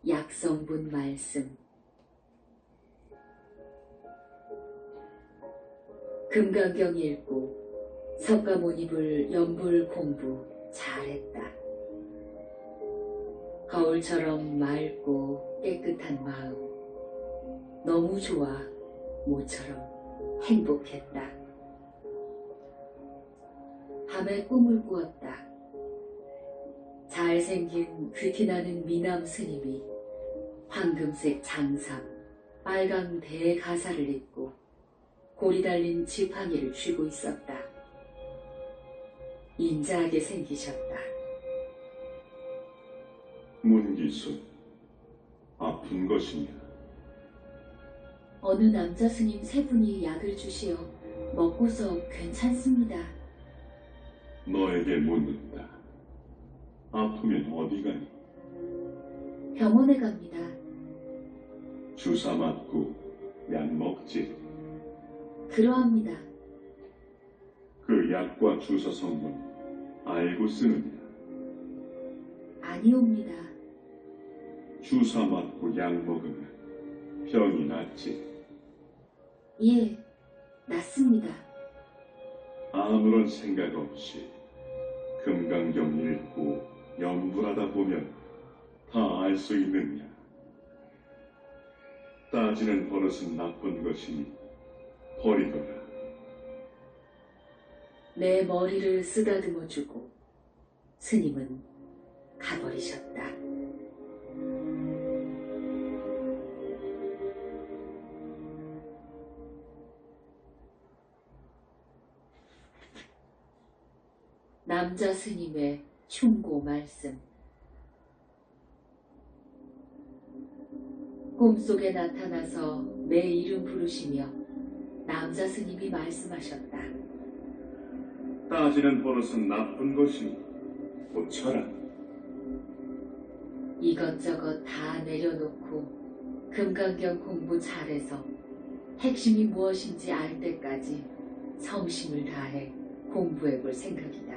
약성분 말씀. 금강경 읽고 석가모니불 연불 공부 잘했다. 거울처럼 맑고 깨끗한 마음. 너무 좋아. 모처럼 행복했다. 밤에 꿈을 꾸었다. 잘생긴 귀티나는 미남 스님이 황금색 장삼, 빨강 대가사를 입고 고리 달린 지팡이를 쥐고 있었다. 인자하게 생기셨다. 문기수, 아픈 것이냐? 어느 남자 스님 세 분이 약을 주시어 먹고서 괜찮습니다. 너에게 묻는다. 아프면 어디 가니? 병원에 갑니다. 주사 맞고 약 먹지. 그러합니다. 그 약과 주사 성분 알고 쓰느냐? 아니옵니다. 주사 맞고 약 먹으면 병이 낫지. 예, 낫습니다. 아무런 생각 없이 금강경 읽고 연불하다 보면 다 알 수 있느냐? 따지는 버릇은 나쁜 것이니 버리거라. 내 머리를 쓰다듬어주고 스님은 가버리셨다. 남자 스님의 충고 말씀. 꿈속에 나타나서 내 이름 부르시며 남자 스님이 말씀하셨다. 따지는 버릇은 나쁜 것이니 고쳐라. 이것저것 다 내려놓고 금강경 공부 잘해서 핵심이 무엇인지 알 때까지 성심을 다해 공부해 볼 생각이다.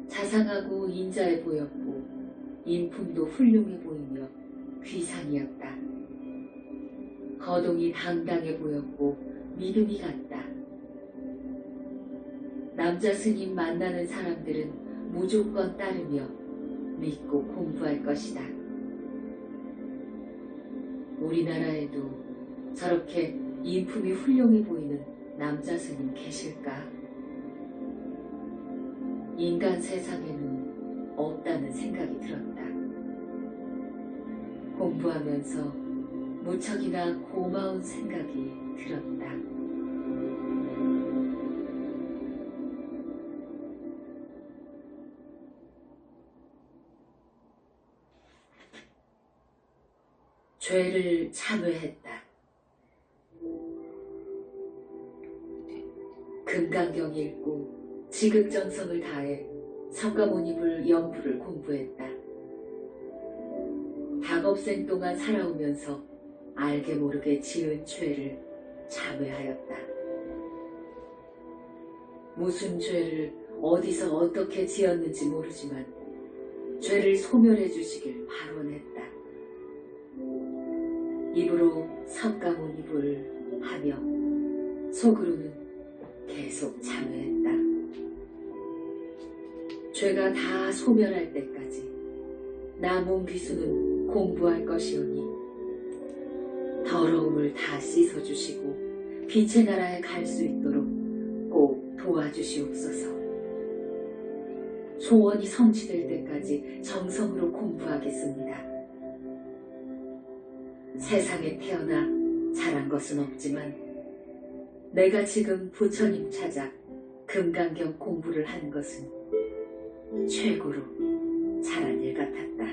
자상하고 인자해 보였고 인품도 훌륭해 보이며 귀상이었다. 거동이 당당해 보였고 믿음이 갔다. 남자 스님 만나는 사람들은 무조건 따르며 믿고 공부할 것이다. 우리나라에도 저렇게 인품이 훌륭해 보이는 남자 스님 계실까? 인간 세상에는 없다는 생각이 들었다. 공부하면서 무척이나 고마운 생각이 들었다. 죄를 참회했다. 금강경 읽고 지극정성을 다해 석가모니불 연불을 공부했다. 학업생 동안 살아오면서 알게 모르게 지은 죄를 참회하였다. 무슨 죄를 어디서 어떻게 지었는지 모르지만 죄를 소멸해 주시길 발언했다. 입으로 석가모니불 하며 속으로는 계속 참회했다. 죄가 다 소멸할 때까지 나 문귀수는 공부할 것이오니 더러움을 다 씻어주시고 빛의 나라에 갈 수 있도록 꼭 도와주시옵소서. 소원이 성취될 때까지 정성으로 공부하겠습니다. 세상에 태어나 잘한 것은 없지만 내가 지금 부처님 찾아 금강경 공부를 한 것은 최고로 잘한 일 같았다.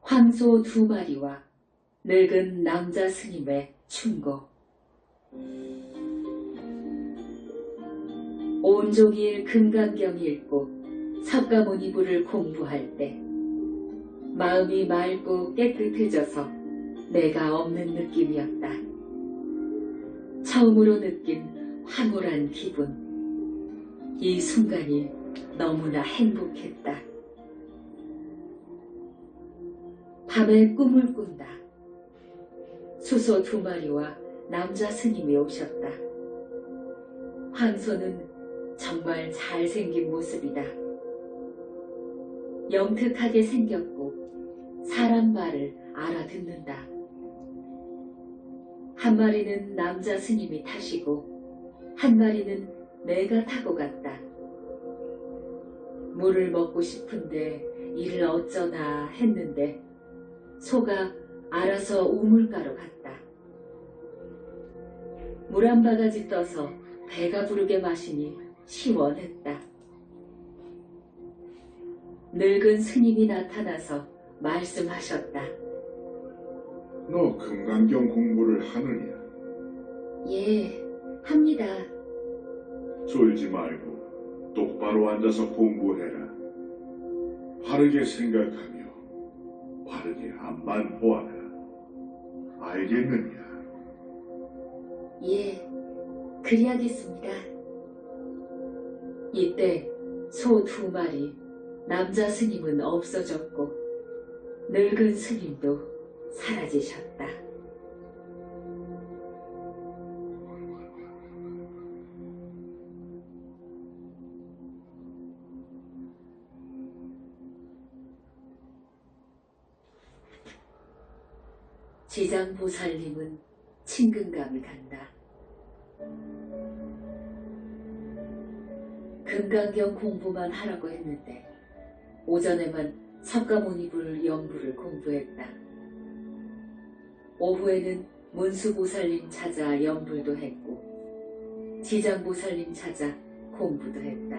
황소 2마리와 늙은 남자 스님의 충고. 온종일 금강경 읽고 석가모니불을 공부할 때 마음이 맑고 깨끗해져서 내가 없는 느낌이었다. 처음으로 느낀 황홀한 기분. 이 순간이 너무나 행복했다. 밤에 꿈을 꾼다. 수소 2마리와 남자 스님이 오셨다. 황소는 정말 잘생긴 모습이다. 영특하게 생겼고 사람 말을 알아듣는다. 한 마리는 남자 스님이 타시고 한 마리는 내가 타고 갔다. 물을 먹고 싶은데 이를 어쩌나 했는데 소가 알아서 우물가로 갔다. 물 한 바가지 떠서 배가 부르게 마시니 시원했다. 늙은 스님이 나타나서 말씀하셨다. 너 금강경 공부를 하느냐? 예, 합니다. 졸지 말고 똑바로 앉아서 공부해라. 바르게 생각하며 바르게 앞만 보아라. 알겠느냐? 예, 그리하겠습니다. 이때 소 2마리, 남자 스님은 없어졌고 늙은 스님도 사라지셨다. 지장보살님은 친근감을 간다. 금강경 공부만 하라고 했는데 오전에만 석가모니불 연부를 공부했다. 오후에는 문수보살님 찾아 연불도 했고 지장보살님 찾아 공부도 했다.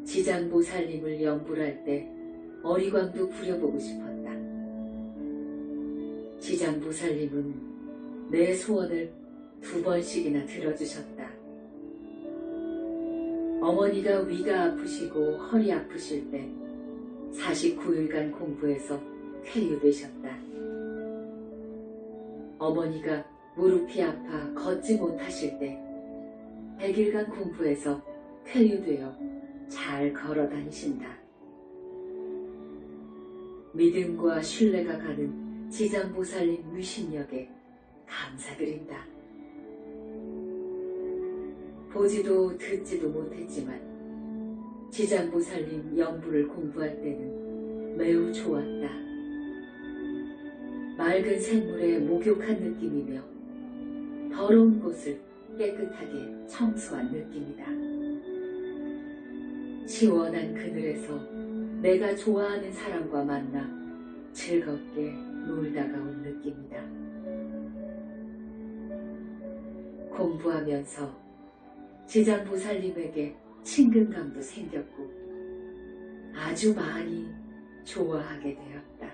지장보살님을 연불할 때 어리광도 부려보고 싶었다. 지장보살님은 내 소원을 2번씩이나 들어주셨다. 어머니가 위가 아프시고 허리 아프실 때 49일간 공부해서 쾌유되셨다. 어머니가 무릎이 아파 걷지 못하실 때 100일간 공부해서 쾌유되어 잘 걸어 다니신다. 믿음과 신뢰가 가는 지장보살님 위신력에 감사드린다. 보지도 듣지도 못했지만 지장보살님 연부를 공부할 때는 매우 좋았다. 맑은 샘물에 목욕한 느낌이며 더러운 곳을 깨끗하게 청소한 느낌이다. 시원한 그늘에서 내가 좋아하는 사람과 만나 즐겁게 놀다가 온 느낌이다. 공부하면서 지장보살님에게 친근감도 생겼고 아주 많이 좋아하게 되었다.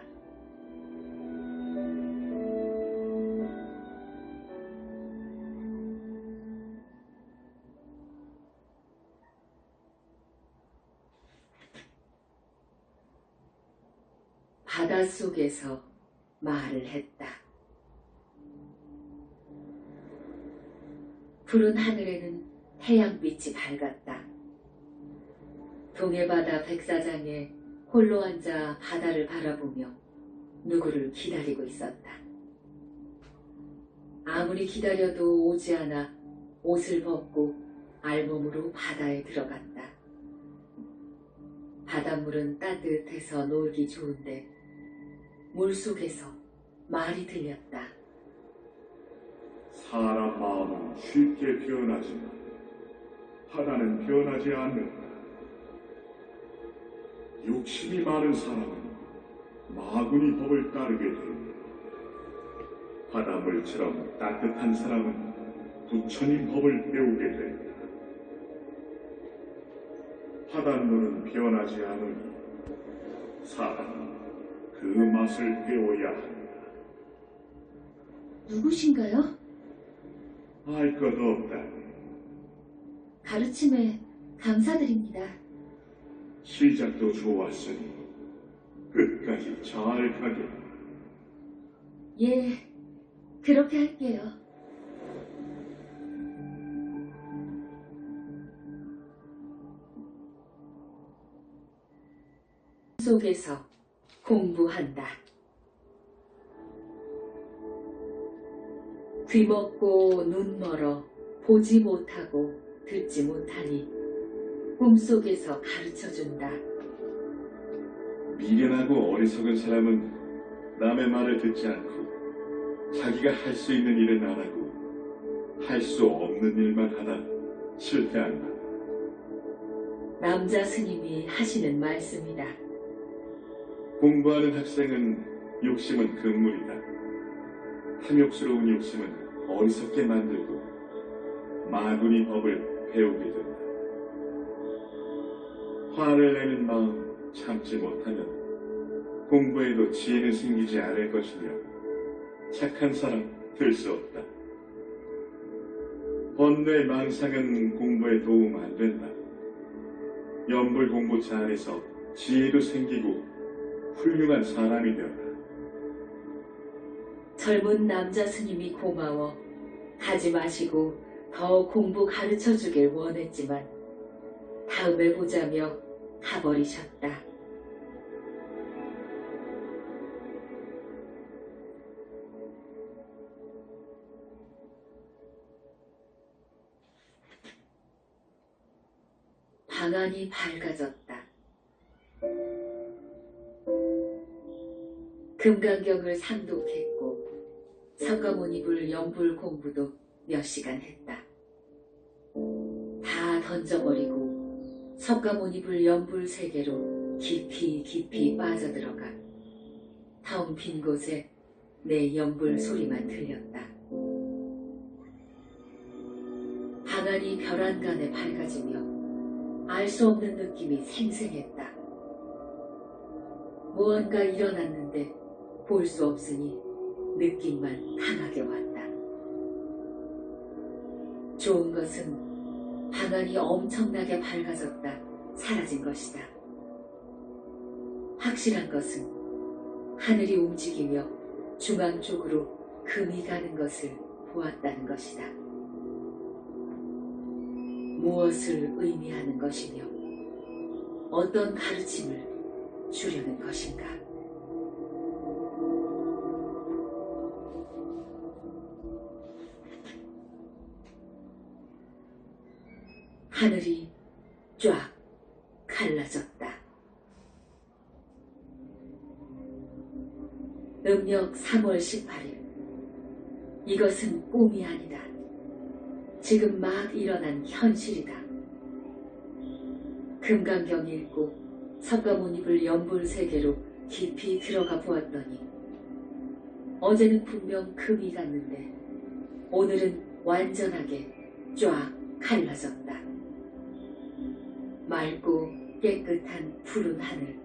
바닷속에서 말을 했다. 푸른 하늘에는 태양빛이 밝았다. 동해바다 백사장에 홀로 앉아 바다를 바라보며 누구를 기다리고 있었다. 아무리 기다려도 오지 않아 옷을 벗고 알몸으로 바다에 들어갔다. 바닷물은 따뜻해서 놀기 좋은데 물속에서 말이 들렸다. 사람 마음은 쉽게 변하지만 바다는 변하지 않는다. 욕심이 많은 사람은 마구니 법을 따르게 됩니다. 바닷물처럼 따뜻한 사람은 부처님 법을 배우게 됩니다. 바닷물은 변하지 않으니 사람은 그 맛을 배워야 한다. 누구신가요? 알 것 없다. 가르침에 감사드립니다. 시작도 좋았으니 끝까지 잘 가게. 예, 그렇게 할게요. 속에서 공부한다. 귀먹고 눈 멀어 보지 못하고 듣지 못하니 꿈속에서 가르쳐준다. 미련하고 어리석은 사람은 남의 말을 듣지 않고 자기가 할 수 있는 일은 안 하고 할 수 없는 일만 하다 실패한다. 남자 스님이 하시는 말씀이다. 공부하는 학생은 욕심은 금물이다. 탐욕스러운 욕심은 어리석게 만들고 마구니 법을 배우게 된다. 화를 내는 마음 참지 못하면 공부에도 지혜는 생기지 않을 것이며 착한 사람 될 수 없다. 번뇌 망상은 공부에 도움 안 된다. 연불 공부 잘해서 지혜도 생기고 훌륭한 사람이 되어라. 젊은 남자 스님이 고마워 가지 마시고 더 공부 가르쳐 주길 원했지만 다음에 보자며 가버리셨다. 방안이 밝아졌다. 금강경을 상독했고 석가모니불 연불 공부도 몇 시간 했다. 다 던져버리고 석가모니불 연불 세계로 깊이 깊이 빠져들어가 텅 빈 곳에 내 연불 소리만 들렸다. 방안이 별안간에 밝아지며 알 수 없는 느낌이 생생했다. 무언가 일어났는데 볼 수 없으니 느낌만 강하게 왔다. 좋은 것은 방안이 엄청나게 밝아졌다 사라진 것이다. 확실한 것은 하늘이 움직이며 중앙 쪽으로 금이 가는 것을 보았다는 것이다. 무엇을 의미하는 것이며 어떤 가르침을 주려는 것인가? 하늘이 쫙 갈라졌다. 음력 3월 18일. 이것은 꿈이 아니다. 지금 막 일어난 현실이다. 금강경 읽고 석가모니불 연불 세계로 깊이 들어가 보았더니 어제는 분명 금이 갔는데 오늘은 완전하게 쫙 갈라졌다. 맑고 깨끗한 푸른 하늘,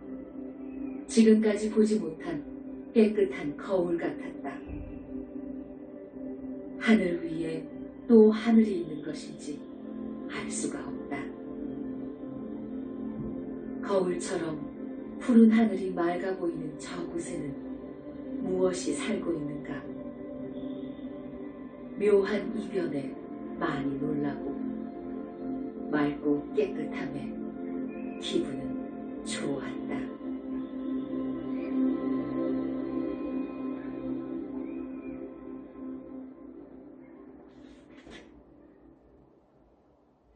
지금까지 보지 못한 깨끗한 거울 같았다. 하늘 위에 또 하늘이 있는 것인지 알 수가 없다. 거울처럼 푸른 하늘이 맑아 보이는 저곳에는 무엇이 살고 있는가? 묘한 이변에 많이 놀라고 맑고 깨끗함에 기분은 좋았다.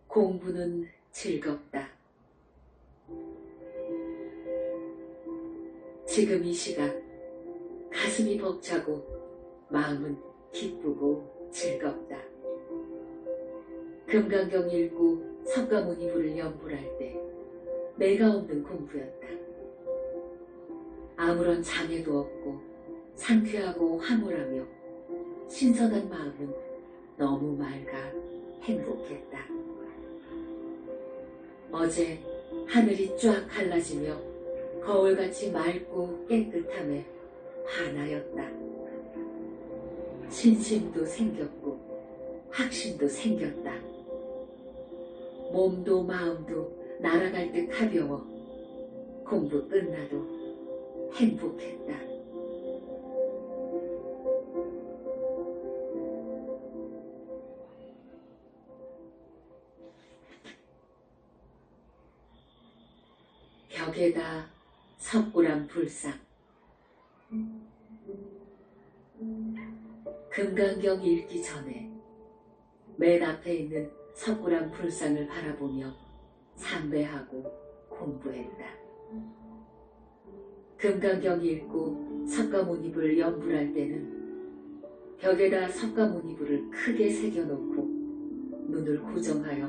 공부는 즐겁다. 지금 이 시각 가슴이 벅차고 마음은 기쁘고 즐겁다. 금강경 읽고 석가모니불을 연불할 때 내가 없는 공부였다. 아무런 장애도 없고 상쾌하고 황홀하며 신선한 마음은 너무 맑아 행복했다. 어제 하늘이 쫙 갈라지며 거울같이 맑고 깨끗함에 반하였다. 신심도 생겼고 확신도 생겼다. 몸도 마음도 날아갈 듯 가벼워 공부 끝나도 행복했다. 벽에다 석굴암 불상. 금강경 읽기 전에 맨 앞에 있는 석굴암 불상을 바라보며 삼배하고 공부했다. 금강경 읽고 석가모니불 연불할 때는 벽에다 석가모니불을 크게 새겨놓고 눈을 고정하여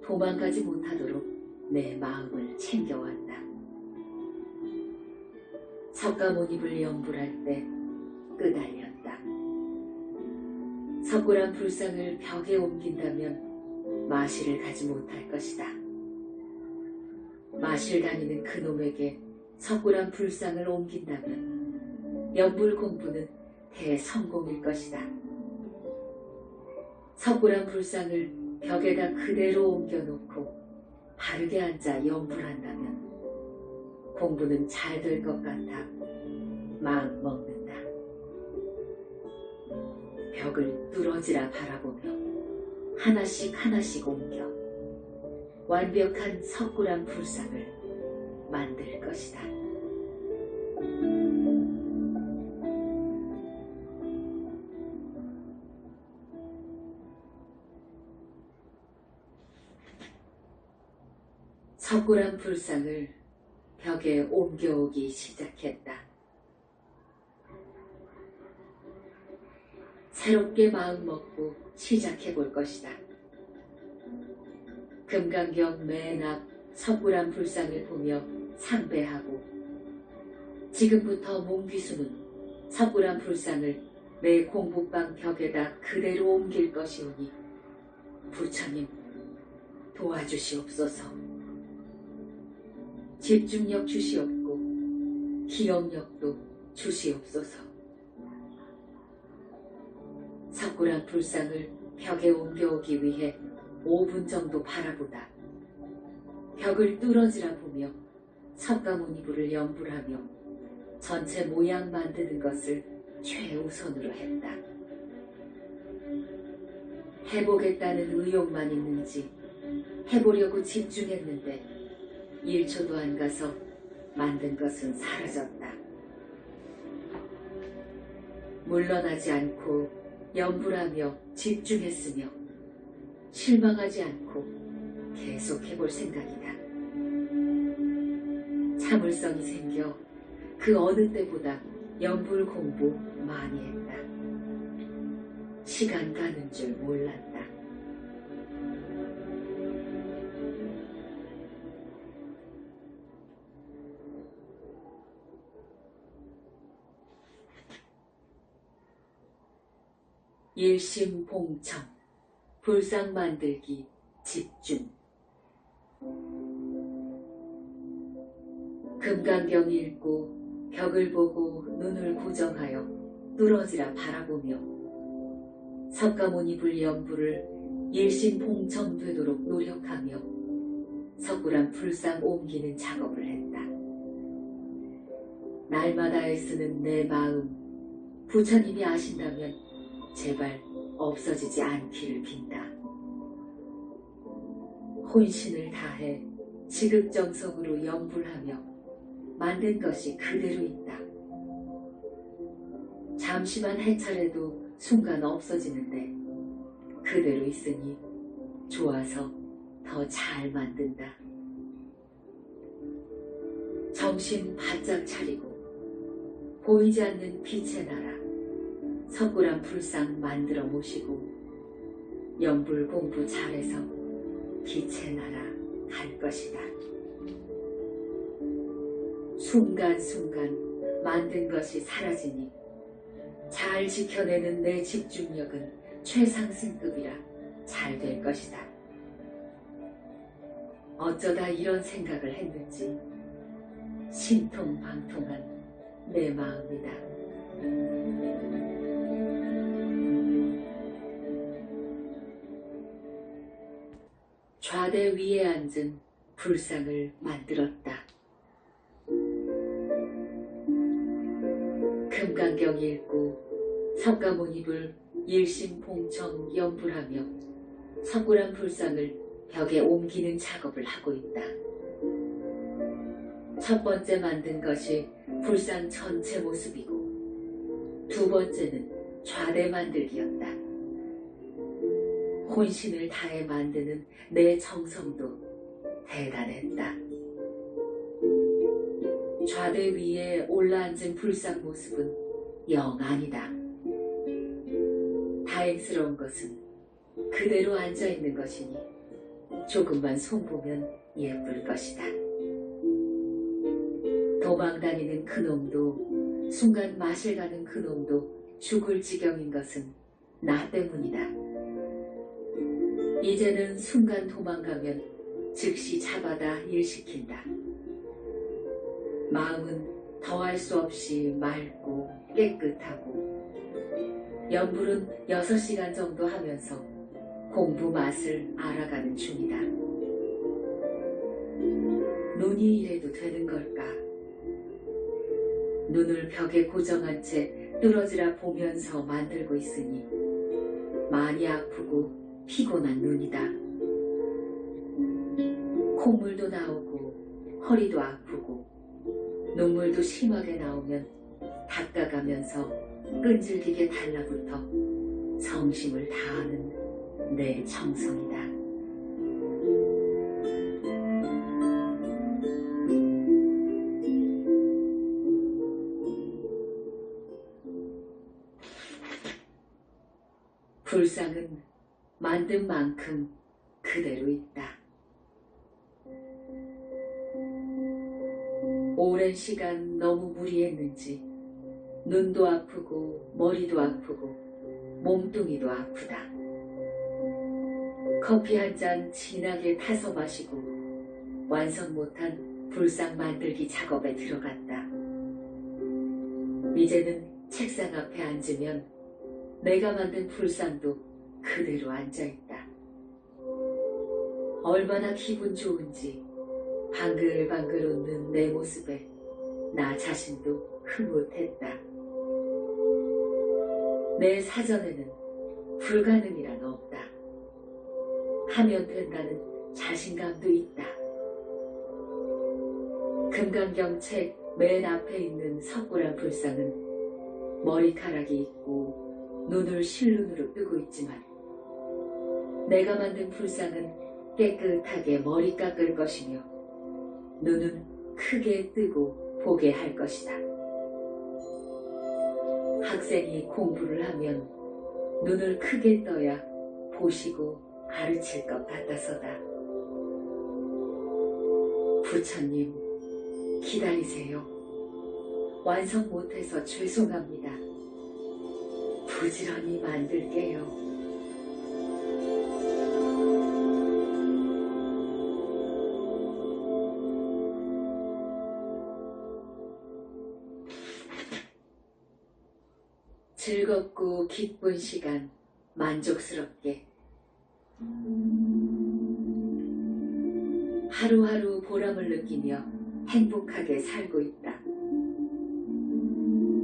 도망가지 못하도록 내 마음을 챙겨왔다. 석가모니불 연불할 때 끄달렸다. 석굴암 불상을 벽에 옮긴다면 마실을 가지 못할 것이다. 마실 다니는 그놈에게 석굴암 불상을 옮긴다면 연불 공부는 대성공일 것이다. 석굴암 불상을 벽에다 그대로 옮겨놓고 바르게 앉아 연불한다면 공부는 잘 될 것 같아 마음 먹는다. 벽을 뚫어지라 바라보며 하나씩 하나씩 옮겨 완벽한 석굴암 불상을 만들 것이다. 석굴암 불상을 벽에 옮겨오기 시작했다. 새롭게 마음먹고 시작해볼 것이다. 금강경 맨 앞 석굴암 불상을 보며 삼배하고 지금부터 몽귀수는 석굴암 불상을 내 공부방 벽에다 그대로 옮길 것이오니 부처님 도와주시옵소서. 집중력 주시옵고 기억력도 주시옵소서. 석굴암 불상을 벽에 옮겨오기 위해 5분 정도 바라보다 벽을 뚫어지라 보며 석가모니불을 연불하며 전체 모양 만드는 것을 최우선으로 했다. 해보겠다는 의욕만 있는지 해보려고 집중했는데 1초도 안 가서 만든 것은 사라졌다. 물러나지 않고 연불하며 집중했으며 실망하지 않고 계속해볼 생각이다. 참을성이 생겨 그 어느 때보다 연불 공부 많이 했다. 시간 가는 줄 몰랐다. 일심봉청, 불상 만들기 집중. 금강경 읽고 벽을 보고 눈을 고정하여 뚫어지라 바라보며 석가모니불 연불을 일심봉청 되도록 노력하며 석굴암 불상 옮기는 작업을 했다. 날마다 애쓰는 내 마음, 부처님이 아신다면 제발 없어지지 않기를 빈다. 혼신을 다해 지극정성으로 연불하며 만든 것이 그대로 있다. 잠시만 해찰해도 순간 없어지는데 그대로 있으니 좋아서 더 잘 만든다. 정신 바짝 차리고 보이지 않는 빛의 나라 석굴암 불상 만들어 모시고 연불 공부 잘해서 빛의 나라 갈 것이다. 순간순간 만든 것이 사라지니 잘 지켜내는 내 집중력은 최상승급이라 잘 될 것이다. 어쩌다 이런 생각을 했는지 신통방통한 내 마음이다. 좌대 위에 앉은 불상을 만들었다. 금강경 읽고 석가모니불 일심봉청 연불하며 석굴암 불상을 벽에 옮기는 작업을 하고 있다. 첫 번째 만든 것이 불상 전체 모습이고, 두 번째는 좌대 만들기였다. 혼신을 다해 만드는 내 정성도 대단했다. 좌대 위에 올라앉은 불상 모습은 영 아니다. 다행스러운 것은 그대로 앉아있는 것이니 조금만 손보면 예쁠 것이다. 도망다니는 그놈도, 순간 맛을 가는 그놈도 죽을 지경인 것은 나 때문이다. 이제는 순간 도망가면 즉시 잡아다 일시킨다. 마음은 더할 수 없이 맑고 깨끗하고, 연불은 6시간 정도 하면서 공부 맛을 알아가는 중이다. 눈이 이래도 되는 걸까? 눈을 벽에 고정한 채 뚫어지라 보면서 만들고 있으니 많이 아프고 피곤한 눈이다. 콧물도 나오고 허리도 아프고 눈물도 심하게 나오면 닦아가면서 끈질기게 달라붙어 성심을 다하는 내 정성이다. 불상은 만든 만큼 그대로 있다. 오랜 시간 너무 무리했는지 눈도 아프고 머리도 아프고 몸뚱이도 아프다. 커피 한 잔 진하게 타서 마시고 완성 못한 불상 만들기 작업에 들어갔다. 이제는 책상 앞에 앉으면 내가 만든 불상도 그대로 앉아있다. 얼마나 기분 좋은지 방글방글 웃는 내 모습에 나 자신도 흐뭇했다. 내 사전에는 불가능이란 없다. 하면 된다는 자신감도 있다. 금강경 책 맨 앞에 있는 석고랑 불상은 머리카락이 있고 눈을 실눈으로 뜨고 있지만, 내가 만든 불상은 깨끗하게 머리 깎을 것이며 눈은 크게 뜨고 보게 할 것이다. 학생이 공부를 하면 눈을 크게 떠야 보시고 가르칠 것 같아서다. 부처님, 기다리세요. 완성 못해서 죄송합니다. 부지런히 만들게요. 즐겁고 기쁜 시간, 만족스럽게 하루하루 보람을 느끼며 행복하게 살고 있다.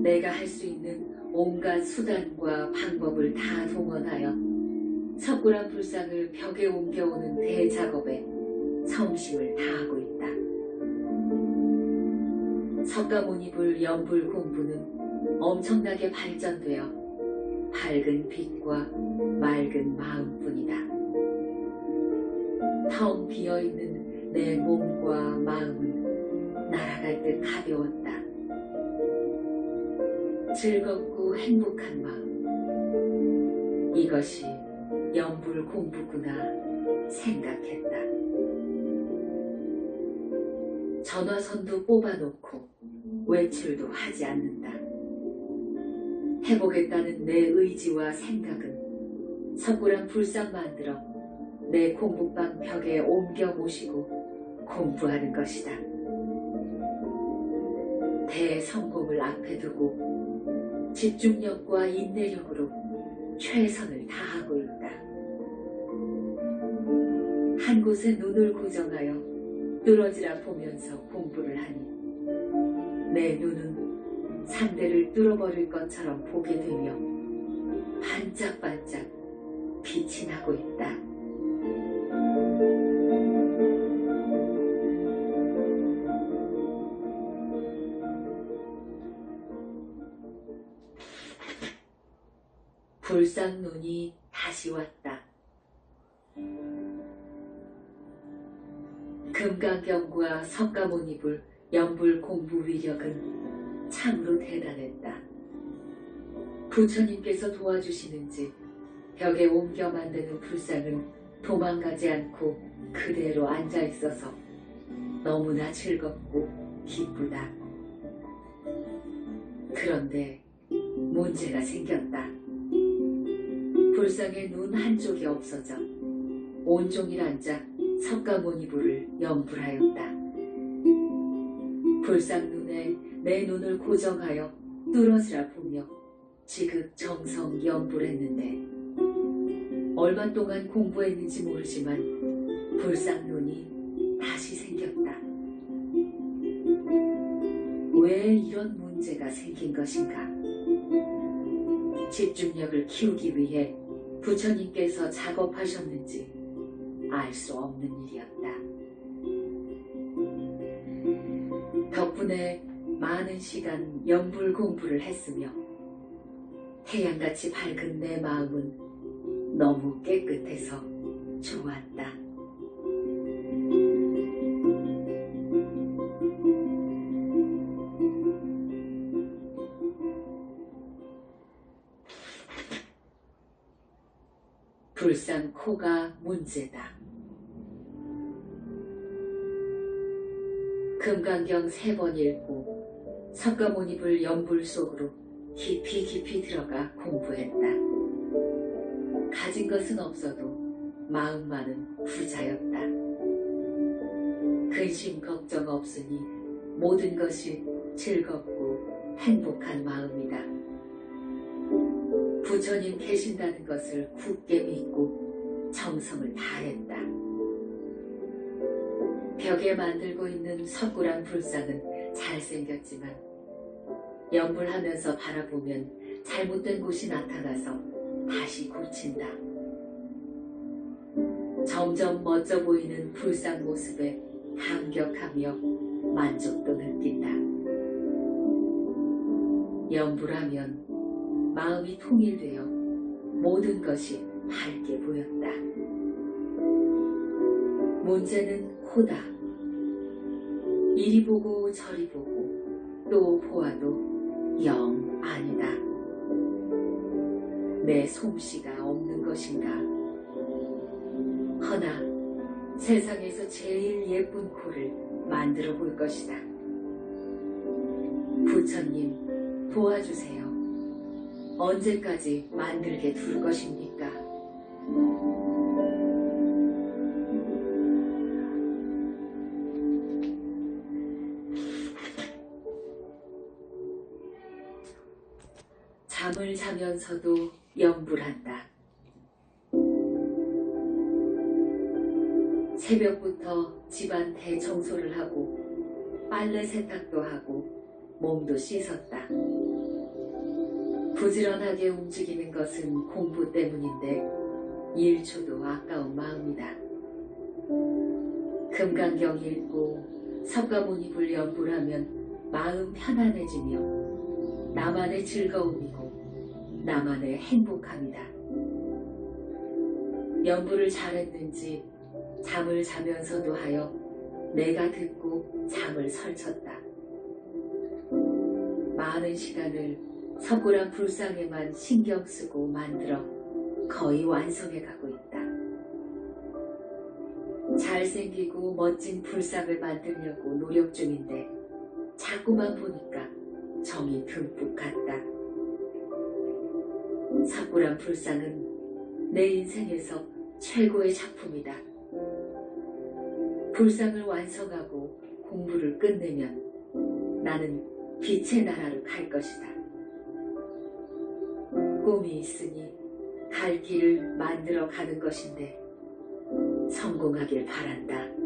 내가 할 수 있는 온갖 수단과 방법을 다 동원하여 석굴암 불상을 벽에 옮겨오는 대작업에 성심을 다하고 있다. 석가모니불 연불 공부는 엄청나게 발전되어 밝은 빛과 맑은 마음뿐이다. 텅 비어있는 내 몸과 마음은 날아갈 듯 가벼웠다. 즐겁고 행복한 마음, 이것이 연불 공부구나 생각했다. 전화선도 뽑아놓고 외출도 하지 않는다. 해보겠다는 내 의지와 생각은 석굴암 불상 만들어 내 공부방 벽에 옮겨 모시고 공부하는 것이다. 대성공을 앞에 두고 집중력과 인내력으로 최선을 다하고 있다. 한 곳에 눈을 고정하여 뚫어지라 보면서 공부를 하니 내 눈은 상대를 뚫어버릴 것처럼 보게 되며 반짝반짝 빛이 나고 있다. 불상 눈이 다시 왔다. 금강경과 석가모니불 연불 공부 위력은 참으로 대단했다. 부처님께서 도와주시는지 벽에 옮겨 만드는 불상은 도망가지 않고 그대로 앉아 있어서 너무나 즐겁고 기쁘다. 그런데 문제가 생겼다. 불상의 눈 한쪽이 없어져 온종일 앉아 석가모니불을 연불하였다. 불상 눈에 내 눈을 고정하여 뚫어지라 보며 지극정성 연불했는데 얼마 동안 공부했는지 모르지만 불상 눈이 다시 생겼다. 왜 이런 문제가 생긴 것인가? 집중력을 키우기 위해 부처님께서 작업하셨는지 알 수 없는 일이었다. 덕분에 많은 시간 연불 공부를 했으며 태양같이 밝은 내 마음은 너무 깨끗해서 좋았다. 불상 코가 문제다. 금강경 3번 읽고 석가모니불 연불 속으로 깊이 들어가 공부했다. 가진 것은 없어도 마음만은 부자였다. 근심 걱정 없으니 모든 것이 즐겁고 행복한 마음이다. 부처님 계신다는 것을 굳게 믿고 정성을 다했다. 벽에 만들고 있는 석굴암 불상은 잘생겼지만 연불하면서 바라보면 잘못된 곳이 나타나서 다시 고친다. 점점 멋져 보이는 불상 모습에 감격하며 만족도 느낀다. 연불하면 마음이 통일되어 모든 것이 밝게 보였다. 문제는 코다. 이리 보고 저리 보고 또 보아도 영 아니다. 내 솜씨가 없는 것인가? 허나 세상에서 제일 예쁜 코를 만들어 볼 것이다. 부처님 도와주세요. 언제까지 만들게 둘 것입니까? 잠을 자면서도 연불한다. 새벽부터 집안 대청소를 하고 빨래 세탁도 하고 몸도 씻었다. 부지런하게 움직이는 것은 공부 때문인데 1초도 아까운 마음이다. 금강경 읽고 석가모니불 연불하면 마음 편안해지며 나만의 즐거움이고 나만의 행복함이다. 연불을 잘했는지 잠을 자면서도 하여 내가 듣고 잠을 설쳤다. 많은 시간을 석굴암 불상에만 신경 쓰고 만들어 거의 완성해 가고 있다. 잘생기고 멋진 불상을 만들려고 노력 중인데 자꾸만 보니까 정이 듬뿍 갔다. 석굴암 불상은 내 인생에서 최고의 작품이다. 불상을 완성하고 공부를 끝내면 나는 빛의 나라로 갈 것이다. 꿈이 있으니 갈 길을 만들어 가는 것인데 성공하길 바란다.